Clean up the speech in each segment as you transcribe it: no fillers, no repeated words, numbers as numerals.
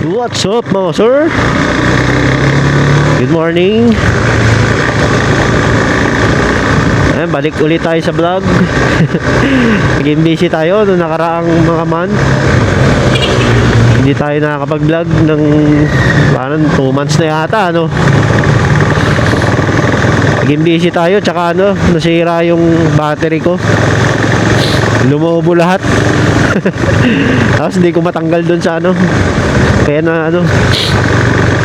What's up mga sir? Good morning. Ayan, balik ulit tayo sa vlog. Naging busy tayo noong nakaraang mga month. Hindi tayo nakakapag-vlog ng parang 2 months na yata, ano. Naging busy tayo, tsaka ano, nasira yung battery ko. Lumubo lahat. Tapos hindi ko matanggal dun sa ano. Kaya na ano,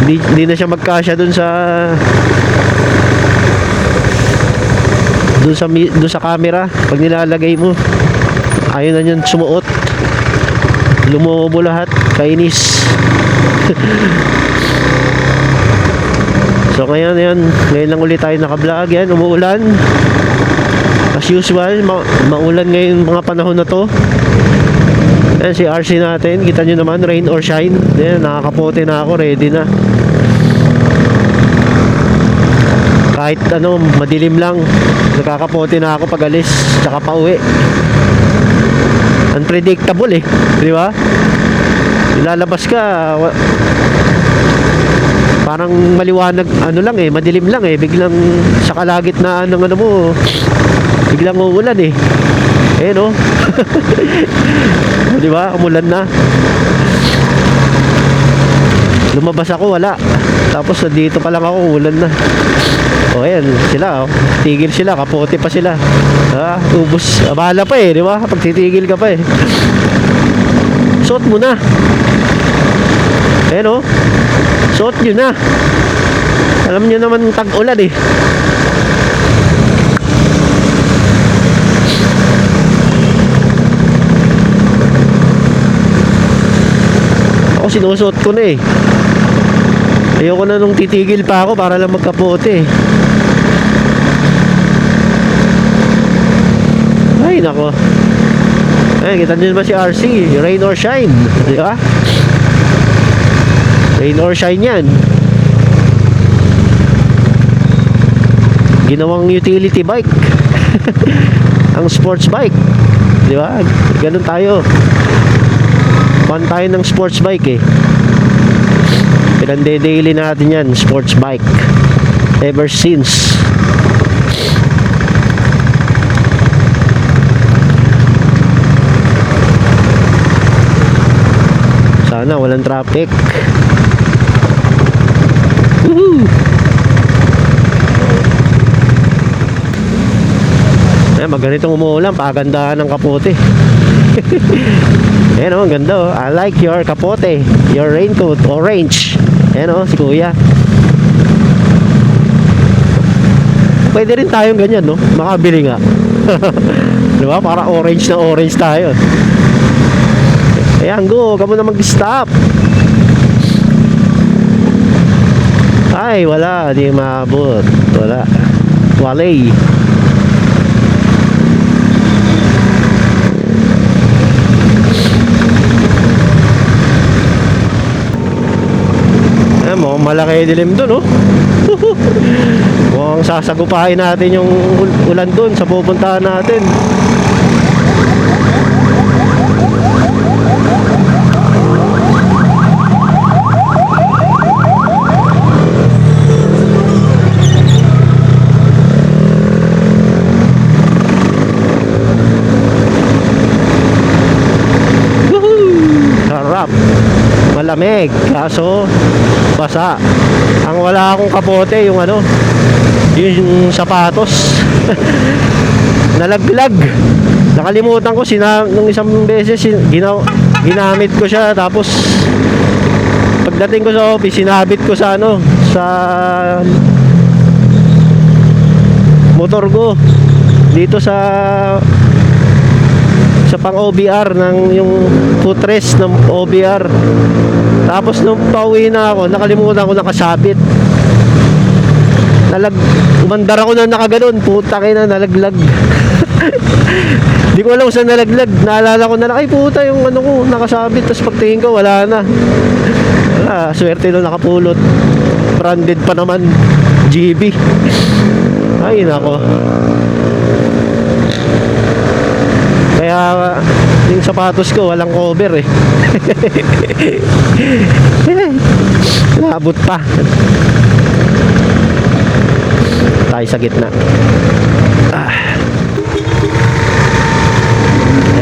hindi na siya magkasya dun sa camera. Pag nilalagay mo, ayun na yun, sumuot. Lumubo lahat, kainis. So ngayon lang ulit tayo naka-vlog. Yan, umuulan. As usual, maulan ngayon mga panahon na to. Ayan si RC natin, kita nyo naman, rain or shine. Ayan, nakakapote na ako, ready na. Kahit ano, madilim lang, nakakapote na ako pag alis, tsaka pauwi. Unpredictable eh, di ba? Lalabas ka, parang maliwanag, ano lang eh, madilim lang eh, biglang sa kalagitnaan ng ano mo, biglang uulan eh. Eh no. Di ba? Umulan na. Lumabas ako, wala. Tapos dito pa lang ako, ulan na. O ayan, sila oh. Tigil sila, kapote pa sila. Ubos, bahala pa eh, di ba? Pag titigil ka pa eh. Suot mo na. Ayan oh. Suot nyo na. Alam nyo naman tag-ulan eh. Sinusuot ko na eh. Ayoko na nung titigil pa ako para lang magkapote. Ay nako. Ay, kita nyo naman si RC, rain or shine, di ba? Rain or shine yan. Ginawang utility bike. Ang sports bike, di ba? Ganun tayo. Fan tayo ng sports bike eh. Pinande-daily natin yan, sports bike. Ever since. Sana walang traffic. Woohoo! Maganitong umuulan, pagandahan ng kapote. Ayan o, ganda o. I like your kapote, your raincoat, orange. Ayan o, si kuya. Pwede rin tayong ganyan, no? Makabili nga. Diba? Para orange na orange tayo. Ayan, go. Kamo na mag-stop. Ay, wala. Di maabot. Wala. Walay. Mukhang malaki dilim dun, oh. Mukhang sasagupahin natin yung ulan dun sa pupuntahan natin. Sarap. Malamig, kaso basa. Ang wala akong kapote, yung ano, yung sapatos. Nalaglag. Nakalimutan ko, nung isang beses ginamit ko siya, tapos pagdating ko sa office, sinabit ko sa ano, sa motor ko dito sa pang OBR ng yung footrest ng OBR. Tapos nung pauwi na ako, nakalimutan ko nakasabit. Umandar ako na nakaganon, puta kayo na, nalaglag. Hindi ko alam kung saan nalaglag. Naalala ko na lang, ay puta, yung ano ko nakasabit. Tapos pagtingin ko, wala na. Swerte nung nakapulot. Branded pa naman, GB. Ay nako. Kaya Yung sapatos ko walang cover eh. Naabot pa. Tayo sa gitna.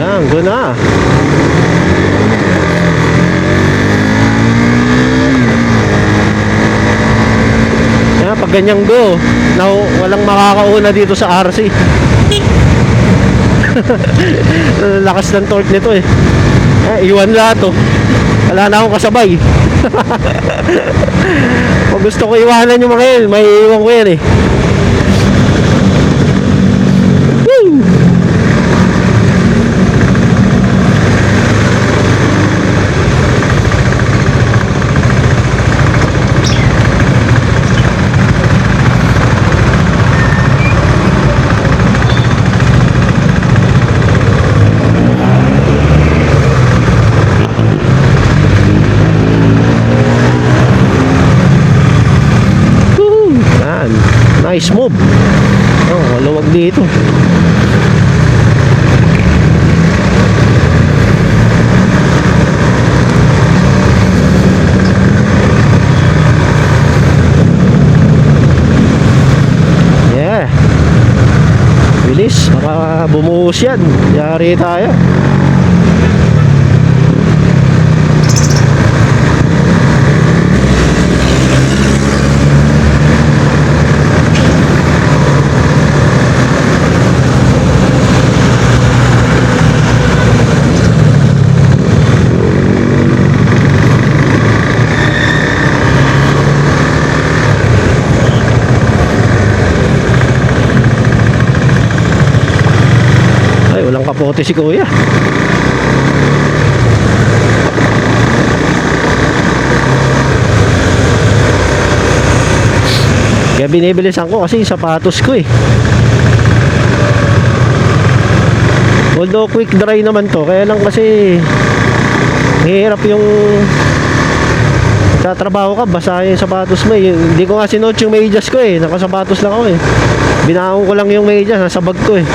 Yan, go na. Yan, pag ganyang go, walang makakauna dito sa RC. Lakas ng torque nito eh. Iwan lahat oh. Wala na akong kasabay. Pag gusto ko iwanan yung mga yun, may iwan ko yan eh. Woo! Nice move. Oh, maluwag dito. Yeah. Bilis, baka bumuhos yan. Yari tayo. Kapote si kuya. Kaya binibilisan ko kasi sapatos ko eh. Although quick dry naman to, kaya lang kasi hirap yung tatrabaho ka, basa yung sapatos mo eh. Hindi ko nga sinuot yung medyas ko eh. Nakasapatos lang ako eh. Binaon ko lang yung medyas, nasa bag ko eh.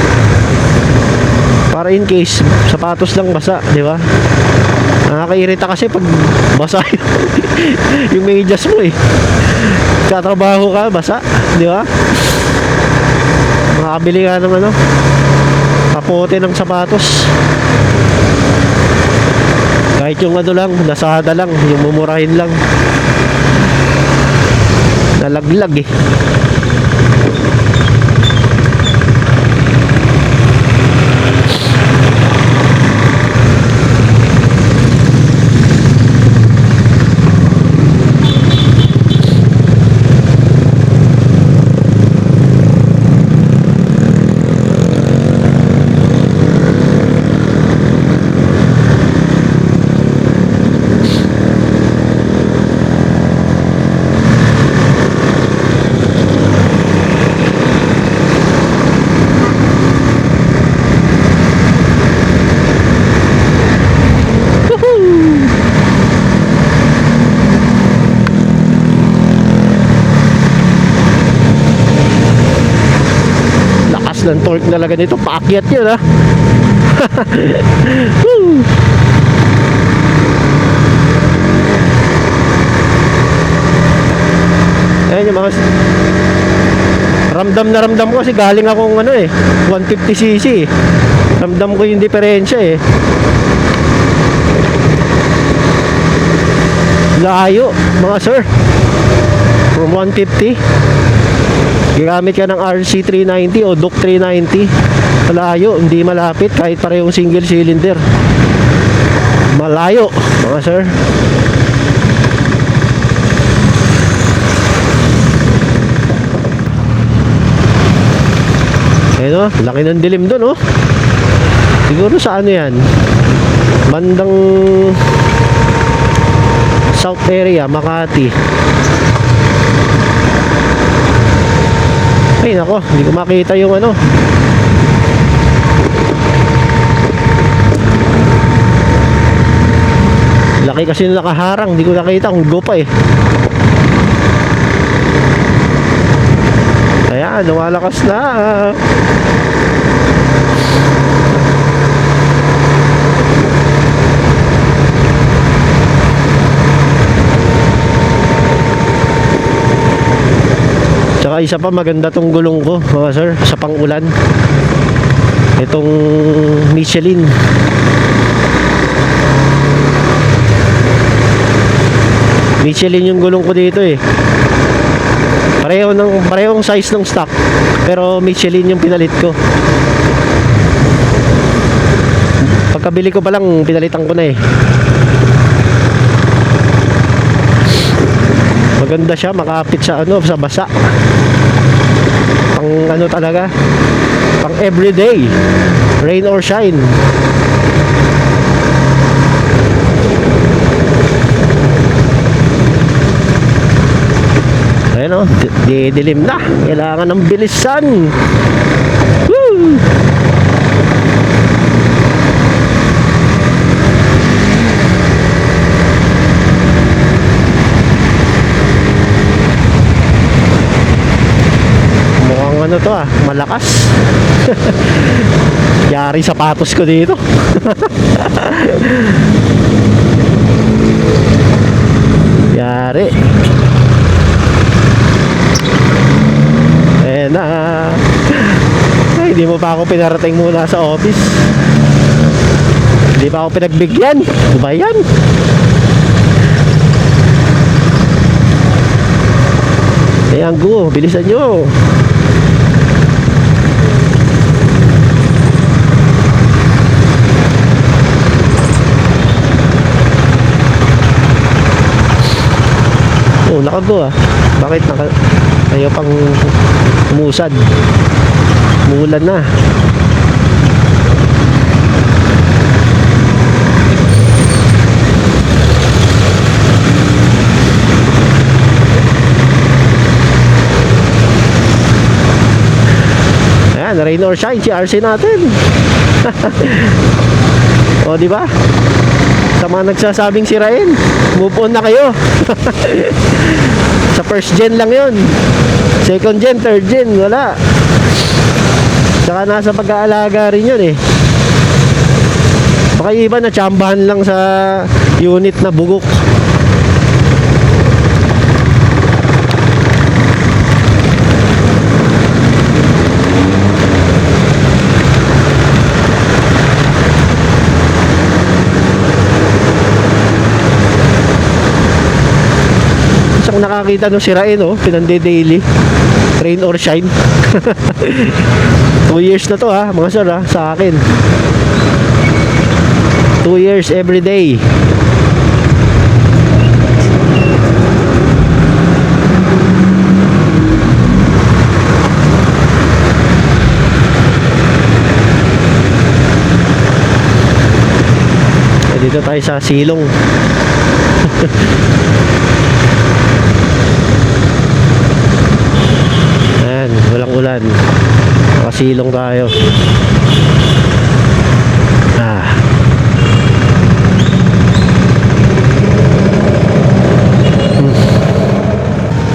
Para in case sapatos lang basa, di ba? Nakakairita kasi pag basa yung medyas mo eh. Katrabaho ka, basa, di ba? Makabili ka ng ano, kapote ng sapatos. Kahit yung ano lang, Lazada lang, yung mumurahin lang. Nalaglag eh. Ng torque talaga nito, paakyat yun ha. Ayan yung mga ramdam ko kasi galing akong ano eh 150cc ramdam ko yung diferensya eh. Layo mga sir, from 150 gagamit ka ng RC390 o Duke 390. Malayo, hindi malapit kahit parehong single cylinder. Malayo mga sir. Ayun o, laki ng dilim dun oh. Siguro sa ano yan, bandang South area, Makati. Ay nako, hindi ko makita yung ano. Laki kasi yung nakaharang, hindi ko nakita kung go pa eh. Ayan, lumalakas na. Saka isa pa, maganda tong gulong ko mga sir, sa pang-ulan. Itong Michelin. Michelin yung gulong ko dito eh. Parehong size ng stock, pero Michelin yung pinalit ko. Pagkabili ko pa lang, pinalitan ko na eh. Maganda siya, makapit sa sa basa. Pang talaga, pang everyday, rain or shine. Ayan didilim na, kailangan ng bilisan. Woo! Mukhang to malakas. Yari sapatos ko dito. Yari. Ay, hindi mo pa ako pinarating muna sa office. Hindi pa ako pinagbigyan. Ano ba yan? Ayan go, bilisan nyo. Oh, nakago Bakit ayaw pang umusad? Umulan na. Ayan, rain or shine si RC natin. O, di ba? Sa mga nagsasabing sirain, move on na kayo. Sa first gen lang yun. Second gen, third gen, wala. Saka nasa pag-aalaga rin yun eh. Baka iba na tsambahan lang sa unit na bugok. Nakakita nung sirain pinande-daily, rain or shine. 2 years na to mga sir sa akin. 2 years every day. Dito tayo sa silong. Walang ulan, nakasilong tayo.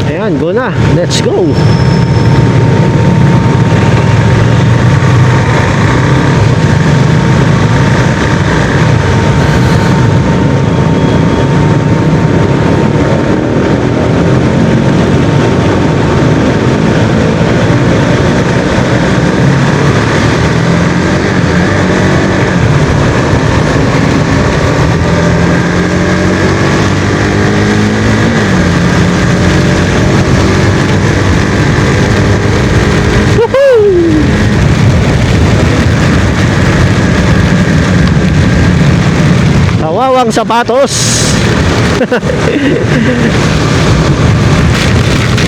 Ayan, go na, let's go. Kawawang sapatos.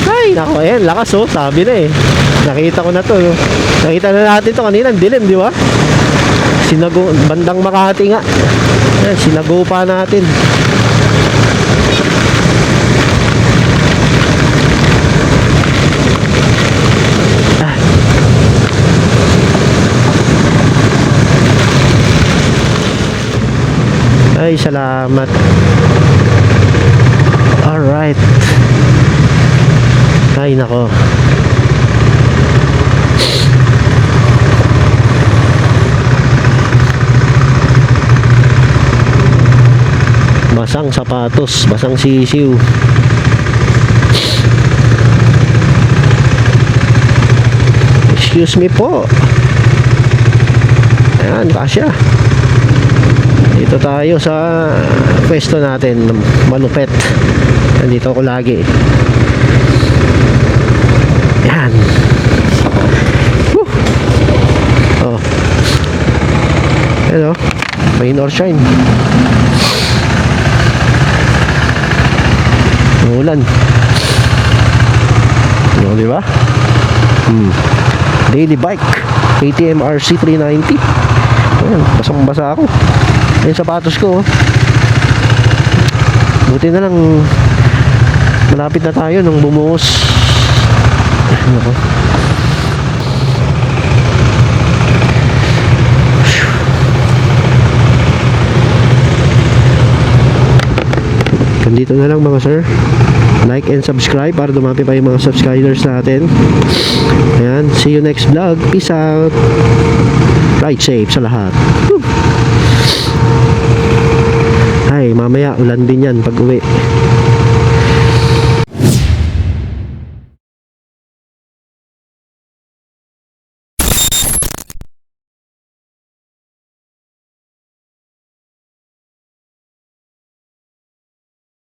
Ay, nako, lakas sabi na eh. Nakita ko na to. Nakita na natin to kanina, dilim, di ba? Sinago, bandang Makati nga. Ayan, sinago pa natin. Ay, salamat. Alright. Ay, nako. Basang sapatos, basang sisiw. Excuse me po. Ayan, kasya. Dito tayo sa pwesto natin ng malupet. Nandito ako lagi. Yan. Woo. Oh. Hello. Rain or shine. Ulan. Ano, di ba? Daily bike. KTM RC 390. Ayan, basang-basa ako. Yung sapatos ko, oh. Buti na lang malapit na tayo nung bumuhos. Ako. Dito na lang mga sir. Like and subscribe para dumami pa yung mga subscribers natin. Ayan, see you next vlog. Peace out. Ride safe sa lahat. Woo! Ay, mamaya ulan din yan pag uwi.